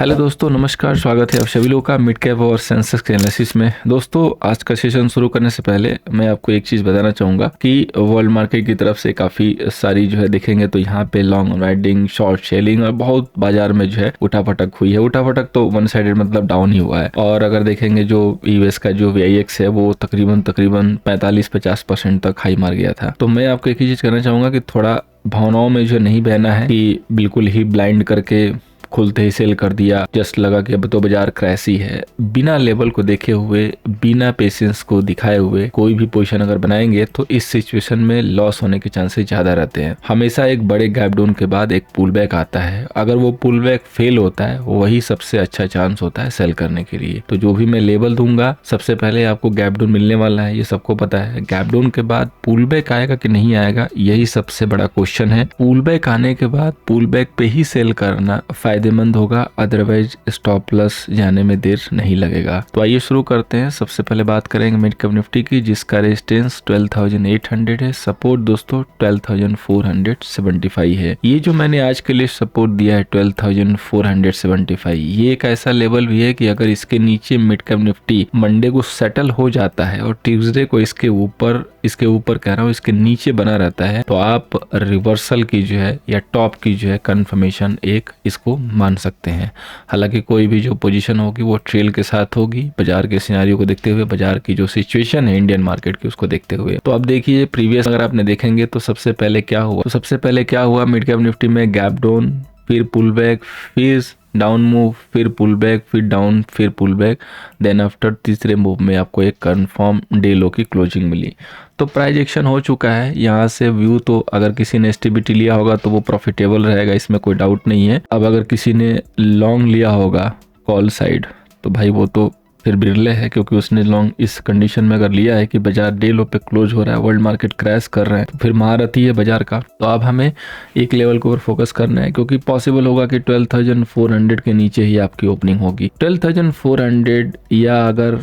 Hello दोस्तों, नमस्कार। स्वागत है आप सभी लोगों का मिड कैप और सेंसेक्स के एनालिसिस में। दोस्तों, आज का सेशन शुरू करने से पहले मैं आपको एक चीज़ बताना चाहूँगा कि वर्ल्ड मार्केट की तरफ से काफ़ी सारी जो है देखेंगे तो यहाँ पे लॉन्ग राइडिंग, शॉर्ट सेलिंग और बहुत बाजार में जो है उठापटक हुई है। उठापटक तो वन साइडेड मतलब डाउन ही हुआ है। और अगर देखेंगे जो यूएस का जो VIX है वो तकरीबन 45-50% तक हाई मार गया था। तो मैं आपको एक ही चीज़ कहना चाहूँगा कि थोड़ा भावनाओं में जो नहीं बहना है कि बिल्कुल ही ब्लाइंड करके खुलते ही सेल कर दिया, जस्ट लगा कि अब तो बाजार क्रैश ही है। बिना लेवल को देखे हुए, बिना पेशेंस को दिखाए हुए कोई भी पोजीशन अगर बनाएंगे तो इस सिचुएशन में लॉस होने के चांसेस ज्यादा रहते हैं। हमेशा एक बड़े गैप डाउन के बाद एक पुल बैक आता है। अगर वो पुल बैक फेल होता है वही सबसे अच्छा चांस होता है सेल करने के लिए। तो जो भी मैं लेवल दूंगा, सबसे पहले आपको गैप डाउन मिलने वाला है, ये सबको पता है। गैप डाउन के बाद पुल बैक आएगा कि नहीं आएगा, यही सबसे बड़ा क्वेश्चन है। पुल बैक आने के बाद पुल बैक पे ही सेल करना फायदेमंद होगा, अदरवाइज स्टॉप लॉस जाने में देर नहीं लगेगा। तो आइए शुरू करते हैं। सबसे पहले बात करेंगे मिड कैप निफ्टी की, जिसका रेजिस्टेंस 12,800 है। सपोर्ट दोस्तों 12,475 है। ये जो मैंने आज के लिए सपोर्ट दिया है 12,475, ये एक ऐसा लेवल भी है कि अगर इसके नीचे मिड कैप निफ्टी मंडे को सेटल हो जाता है और ट्यूसडे को इसके ऊपर कह रहा हूँ, इसके नीचे बना रहता है, तो आप रिवर्सल की जो है या टॉप की जो है कंफर्मेशन एक इसको मान सकते हैं। हालांकि कोई भी जो पोजीशन होगी वो ट्रेल के साथ होगी, बाजार के सिनेरियो को देखते हुए, बाजार की जो सिचुएशन है इंडियन मार्केट की उसको देखते हुए। तो अब देखिए प्रीवियस अगर आपने देखेंगे तो सबसे पहले क्या हुआ मिड कैप निफ्टी में गैप डाउन, फिर पुल बैक, फिर डाउन मूव, फिर पुल बैक, फिर डाउन, फिर पुल बैक, देन आफ्टर तीसरे मूव में आपको एक कंफर्म डे लो की क्लोजिंग मिली। तो प्राइस एक्शन हो चुका है। यहाँ से व्यू तो अगर किसी ने एसटीबीटी लिया होगा तो वो प्रॉफिटेबल रहेगा, इसमें कोई डाउट नहीं है। अब अगर किसी ने लॉन्ग लिया होगा कॉल साइड तो भाई वो तो फिर बिरले है, क्योंकि उसने लॉन्ग इस कंडीशन में अगर लिया है कि बाजार डे लो पे क्लोज हो रहा है, वर्ल्ड मार्केट क्रैश कर रहे हैं, तो फिर महारथी है बाजार का। तो अब हमें एक लेवल के ऊपर फोकस करना है, क्योंकि पॉसिबल होगा कि 12,400 के नीचे ही आपकी ओपनिंग होगी। 12,400 या अगर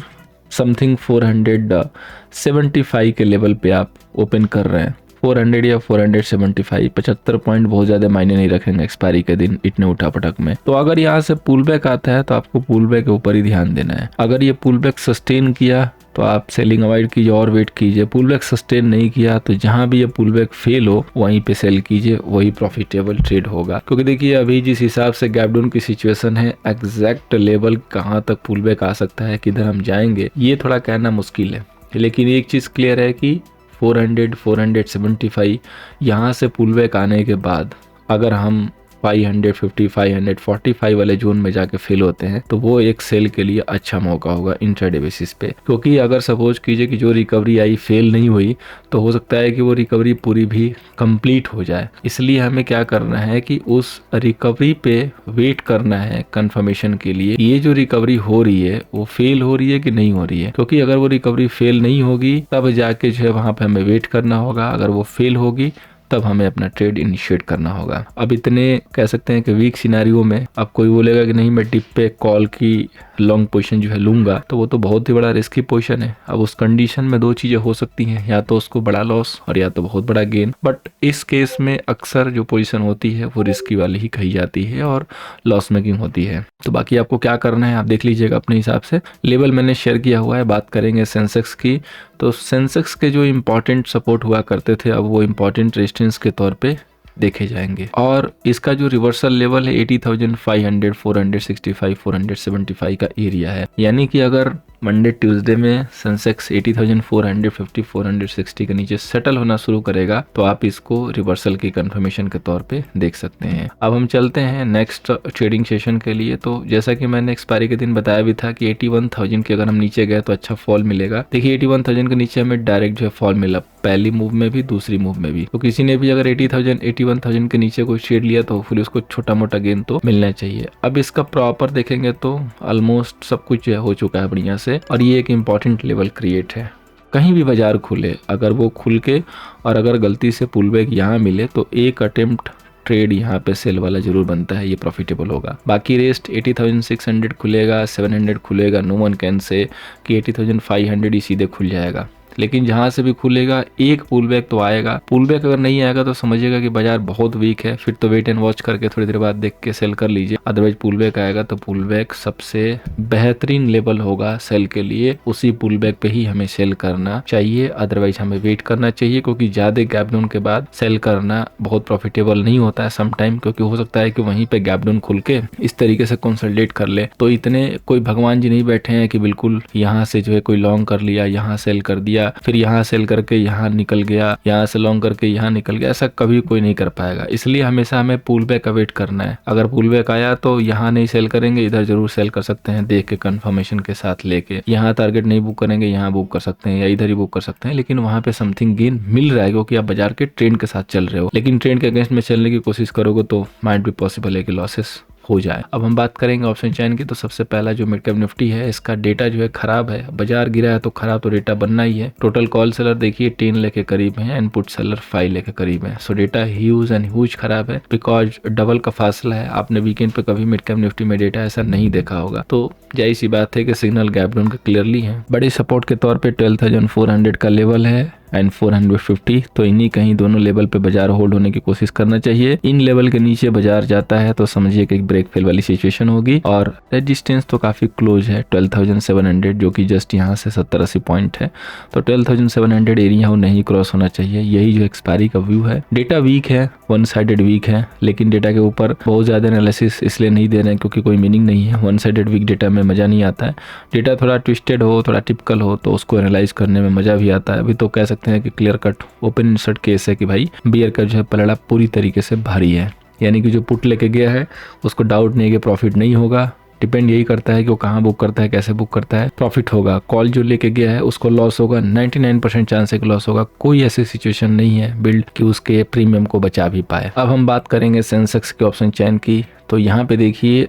समथिंग 475 के लेवल पे आप ओपन कर रहे हैं, 400 या 475, 75 पॉइंट बहुत ज्यादा मायने नहीं रखेंगे एक्सपायरी के दिन इतने उठापटक में। तो अगर यहाँ से पुल बैक आता है तो आपको पुल बैक के ऊपर ही ध्यान देना है। अगर ये पुल बैक सस्टेन किया तो आप सेलिंग अवॉइड कीजिए और वेट कीजिए। पुल बैक सस्टेन नहीं किया तो जहां भी ये पुल बैक फेल हो वहीं पे सेल कीजिए, वही प्रॉफिटेबल ट्रेड होगा। क्योंकि देखिए अभी जिस हिसाब से गैप डाउन की सिचुएशन है, एग्जैक्ट लेवल कहां तक पुल बैक आ सकता है, किधर हम जाएंगे, ये थोड़ा कहना मुश्किल है। लेकिन एक चीज क्लियर है कि 400, 475 यहाँ से पुल बैक आने के बाद अगर हम 550, 545 वाले जोन में जाके फेल होते हैं तो वो एक सेल के लिए अच्छा मौका होगा इंट्राडे बेसिस पे। क्योंकि अगर सपोज कीजिए कि जो रिकवरी आई फेल नहीं हुई तो हो सकता है कि वो रिकवरी पूरी भी कंप्लीट हो जाए। इसलिए हमें क्या करना है कि उस रिकवरी पे वेट करना है कंफर्मेशन के लिए, ये जो रिकवरी हो रही है वो फेल हो रही है कि नहीं हो रही है। क्योंकि अगर वो रिकवरी फेल नहीं होगी तब जाके जो है वहां पे हमें वेट करना होगा। अगर वो फेल होगी तब हमें अपना ट्रेड इनिशिएट करना होगा। अब इतने कह सकते हैं कि वीक सिनेरियो में अब कोई बोलेगा कि नहीं मैं डिप पे कॉल की लॉन्ग पोजीशन जो है लूंगा, तो वो तो बहुत ही बड़ा रिस्की पोजीशन है। अब उस कंडीशन में दो चीजें हो सकती हैं, या तो उसको बड़ा लॉस और या तो बहुत बड़ा गेन। बट इस केस में अक्सर जो पोजीशन होती है वो रिस्की वाली ही कही जाती है और लॉस मेकिंग होती है। तो बाकी आपको क्या करना है आप देख लीजिएगा अपने हिसाब से। लेवल मैंने शेयर किया हुआ है। बात करेंगे सेंसेक्स की, तो सेंसेक्स के जो इम्पोर्टेंट सपोर्ट हुआ करते थे अब वो इम्पोर्टेंट रेजिस्टेंस के तौर पे देखे जाएंगे। और इसका जो रिवर्सल लेवल है 80,500, 465, 475 का एरिया है। यानी कि अगर मंडे ट्यूसडे में सेंसेक्स 80,450, 460 के नीचे सेटल होना शुरू करेगा तो आप इसको रिवर्सल की कंफर्मेशन के तौर पे देख सकते हैं। अब हम चलते हैं नेक्स्ट ट्रेडिंग सेशन के लिए। तो जैसा कि मैंने एक्सपायरी के दिन बताया भी था कि 81,000 के अगर हम नीचे गए तो अच्छा फॉल मिलेगा। देखिए 81,000 के नीचे हमें डायरेक्ट जो है फॉल मिला, पहली मूव में भी दूसरी मूव में भी। तो किसी ने भी अगर 80,000, 81,000 के नीचे कोई ट्रेड लिया तो फिर उसको छोटा मोटा गेन तो मिलना चाहिए। अब इसका प्रॉपर देखेंगे तो ऑलमोस्ट सब कुछ जो है हो चुका है बढ़िया से, और ये एक इम्पॉर्टेंट लेवल क्रिएट है। कहीं भी बाजार खुले, अगर वो खुल के और अगर गलती से पुल बैक यहाँ मिले तो एक अटेम्प्ट ट्रेड यहाँ पे सेल वाला जरूर बनता है, ये प्रॉफिटेबल होगा। बाकी रेस्ट 80,600 खुलेगा, 700 खुलेगा, नो वन कैन से कि 80,500 ही सीधे खुल जाएगा। लेकिन जहां से भी खुलेगा एक पुल बैक तो आएगा। पुल बैक अगर नहीं आएगा तो समझिएगा कि बाजार बहुत वीक है, फिर तो वेट एंड वॉच करके थोड़ी देर बाद देख के सेल कर लीजिए। अदरवाइज पुल बैक आएगा तो पुल बैक सबसे बेहतरीन लेवल होगा सेल के लिए, उसी पुल बैक पे ही हमें सेल करना चाहिए। अदरवाइज हमें वेट करना चाहिए, क्योंकि ज्यादा गैप डाउन के बाद सेल करना बहुत प्रॉफिटेबल नहीं होता है समटाइम, क्योंकि हो सकता है कि वहीं पे गैप डाउन खुल के इस तरीके से कंसोलिडेट कर ले। तो इतने कोई भगवान जी नहीं बैठे हैं कि बिल्कुल यहाँ से जो है कोई लॉन्ग कर लिया, यहाँ सेल कर दिया, फिर यहाँ सेल करके यहाँ निकल गया, यहाँ से लॉन्ग करके यहाँ निकल गया, ऐसा कभी कोई नहीं कर पाएगा। इसलिए हमेशा हमें पुल बैक का वेट करना है। अगर पुल बैक आया तो यहाँ नहीं सेल करेंगे, इधर जरूर सेल कर सकते हैं देख के कंफर्मेशन के साथ लेके। यहाँ टारगेट नहीं बुक करेंगे, यहाँ बुक कर सकते हैं या इधर ही बुक कर सकते हैं, लेकिन वहाँ पे समथिंग गेन मिल रहा है क्योंकि आप बाजार के ट्रेंड के साथ चल रहे हो। लेकिन ट्रेंड के अगेंस्ट में चलने की कोशिश करोगे तो माइट भी पॉसिबल है कि लॉसेस हो जाए। अब हम बात करेंगे ऑप्शन चैन की। तो सबसे पहला जो मिड कैप निफ्टी है, इसका डेटा जो है खराब है। बाजार गिरा है तो खराब तो डेटा बनना ही है। टोटल कॉल सेलर देखिए 10 लाख के करीब है, इनपुट सेलर 5 लाख के करीब है। सो डेटा ह्यूज एंड ह्यूज खराब है, बिकॉज डबल का फासला है। आपने वीकेंड पे कभी मिड कैप निफ्टी में डेटा ऐसा नहीं देखा होगा, तो जाहिर सी बात है कि सिग्नल गैप डाउन का क्लियरली है। बड़े सपोर्ट के तौर पे 12,400 का लेवल है एंड 450, तो इन्हीं कहीं दोनों लेवल पे बाजार होल्ड होने की कोशिश करना चाहिए। इन लेवल के नीचे बाजार जाता है तो समझिए कि एक ब्रेक फेल वाली सिचुएशन होगी। और रेजिस्टेंस तो काफी क्लोज है 12,700, जो कि जस्ट यहाँ से 70-80 पॉइंट है। तो 12,700 एरिया नहीं क्रॉस होना चाहिए। यही जो एक्सपायरी का व्यू है। डेटा वीक है, वन साइडेड वीक है, लेकिन डेटा के ऊपर बहुत ज्यादा एनालिसिस इसलिए नहीं दे रहे हैं क्योंकि कोई मीनिंग नहीं है। वन साइडेड वीक डेटा में मजा नहीं आता है। डेटा थोड़ा ट्विस्टेड हो, थोड़ा टिपिकल हो तो उसको एनालाइज करने में मजा भी आता है। अभी तो कह सकते हैं कि clear cut open insert case है कि भाई बियर का जो है पलड़ा पूरी तरीके से भारी है, यानी कि जो पुट लेके गया है उसको डाउट नहीं है कि प्रॉफिट नहीं होगा। डिपेंड यही करता है कि वो कहाँ बुक करता है, कैसे बुक करता है, प्रॉफिट होगा। कॉल जो लेके गया है उसको लॉस होगा, 99% चांस है कि लॉस होगा। कोई ऐसी सिचुएशन नहीं है बिल्ड कि उसके प्रीमियम को बचा भी पाए। अब हम बात करेंगे सेंसेक्स के ऑप्शन चैन की। तो यहाँ पे देखिए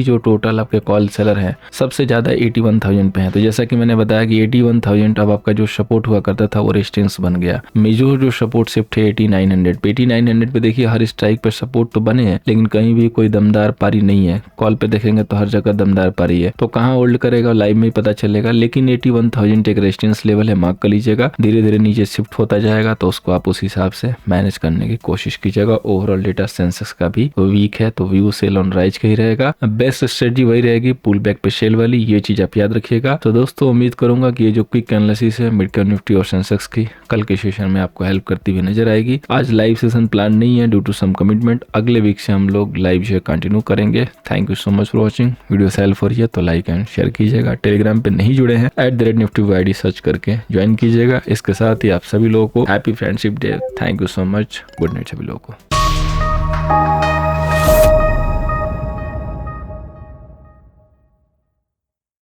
जो टोटल आपके कॉल सेलर हैं सबसे ज्यादा 81,000 पे है। तो जैसा कि मैंने बताया कि 81,000 अब आपका जो सपोर्ट हुआ करता था वो रेजिस्टेंस बन गया। मेजर जो सपोर्ट शिफ्ट है 8900 पे। 8900 पे देखिए हर स्ट्राइक पे सपोर्ट तो बने हैं, लेकिन कहीं भी कोई दमदार पारी नहीं है। कॉल पे देखेंगे तो हर जगह दमदार पारी है, तो कहाँ होल्ड करेगा लाइव में ही पता चलेगा। लेकिन 81,000 एक रेजिस्टेंस लेवल है, मार्क कर लीजिएगा। धीरे धीरे नीचे शिफ्ट होता जाएगा तो उसको आप उस हिसाब से मैनेज करने की कोशिश कीजिएगा। ओवरऑल डेटा सेंसेक्स का भी वीक है तो व्यू सेल ऑन राइज का ही रहेगा। बेस्ट स्ट्रेटजी वही रहेगी पुल बैक पे सेल वाली, ये चीज आप याद रखिएगा। तो दोस्तों उम्मीद करूंगा कि ये जो क्विक एनालिसिस है मिड कैप निफ्टी और सेंसेक्स की कल के सेशन में आपको हेल्प करती हुई नजर आएगी। आज लाइव सेशन प्लान नहीं है ड्यू टू सम कमिटमेंट। अगले वीक से हम लोग लाइव जो कंटिन्यू करेंगे। Thank you so much for watching. Video help हो रही है तो लाइक एंड शेयर कीजिएगा। टेलीग्राम पे नहीं जुड़े हैं @nifty ID सर्च करके ज्वाइन कीजिएगा। इसके साथ ही आप सभी लोगों को happy friendship day. Thank you so much. Good night सभी लोगों को।